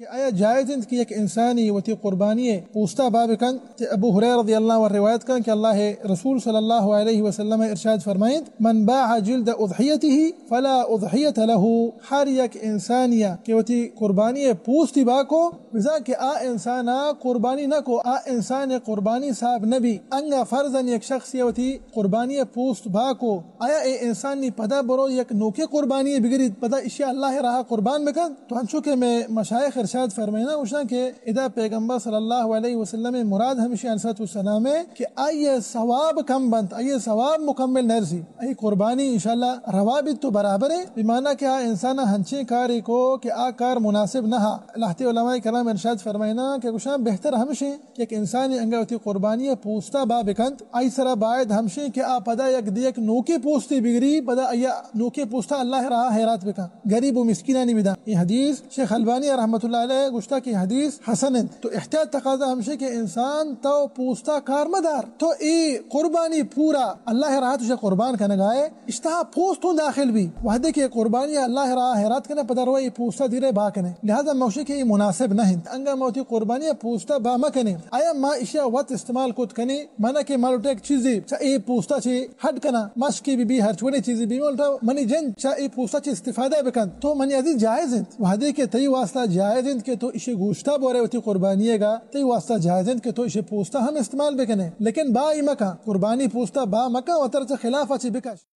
کہ آیا جائز کہ ایک انسانی وتی قربانی پوستہ باب کن ابو ہریرہ رضی اللہ عنہ روایت کن کہ اللہ رسول صلی اللہ علیہ وسلم ارشاد فرمائند من باع جلد اضحیته فلا اضحیت له، ہر یک انسانیہ کہ وتی قربانی پوستی با کو بزا کہ آ انسانا قربانی نہ کو آ انسان قربانی صاحب نبی انگا فرضاً ایک شخص وتی قربانی پوست با کو آیا اے انسانی پدا برو یک نوکے قربانی بگری پدا اشیاء اللہ راہ قربان بکن تو ہنچو کہ میں مشایخ ارشاد فرمائنا وشنا کہ ادا پیغمبر صلی اللہ علیہ وسلم مراد ہمشی علیہ السلام ہے کہ آئیے ثواب کم بند آئیے ثواب مکمل نرسی آئی قربانی انشاءاللہ روابط تو برابر ہے بمعنی کہ انسانا ہنچے کاری کو کہ آ کار مناسب نہ لہتے علماء کرام ارشاد فرمائنا کہ وشنا بہتر ہمشی کہ ایک انسانی انگا ہوتی قربانی پوستا با بکند آئی سرا باید ہمشی کہ آ پدا یک دیک نوکے پوستی بگری پدا آیا نوکے پوستا اللہ راہ حیرات بکا غریب و مسکینانی بدا. یہ حدیث شیخ البانی رحمۃ اللہ علیہ گشتہ کی حدیث حسن ہے تو احتیاط تقاضا ہمشے کہ انسان تو پوستا کار مدار تو ای قربانی پورا اللہ راہ تجھے قربان کا نگائے اشتہا پوستوں داخل بھی وحدے کہ قربانی اللہ راہ حیرات کنے پدر وہ پوستا دیرے با کنے لہذا موشے کہ یہ مناسب نہیں انگا موتی قربانی پوستا با مکنے آیا ما اشیاء وقت استعمال کت کنے مانا کہ مالوٹے ایک چیزی چا ای پوستا چی ہڈ کنا مشکی بھی ہر چوڑی چیزی بھی مالتا منی جن چا ای پوستا چی استفادہ بکن تو منی عزیز جائز ہیں وحدے کہ تی واسطہ جائز ہیں کہ تو اسے گوشتا بورے ہوتی قربانیے گا تی واسطہ جائز ہیں کہ تو اسے پوستا ہم استعمال بکنے لیکن با ای مکا قربانی پوستا با مکا و ترچ خلاف اچھی بکش.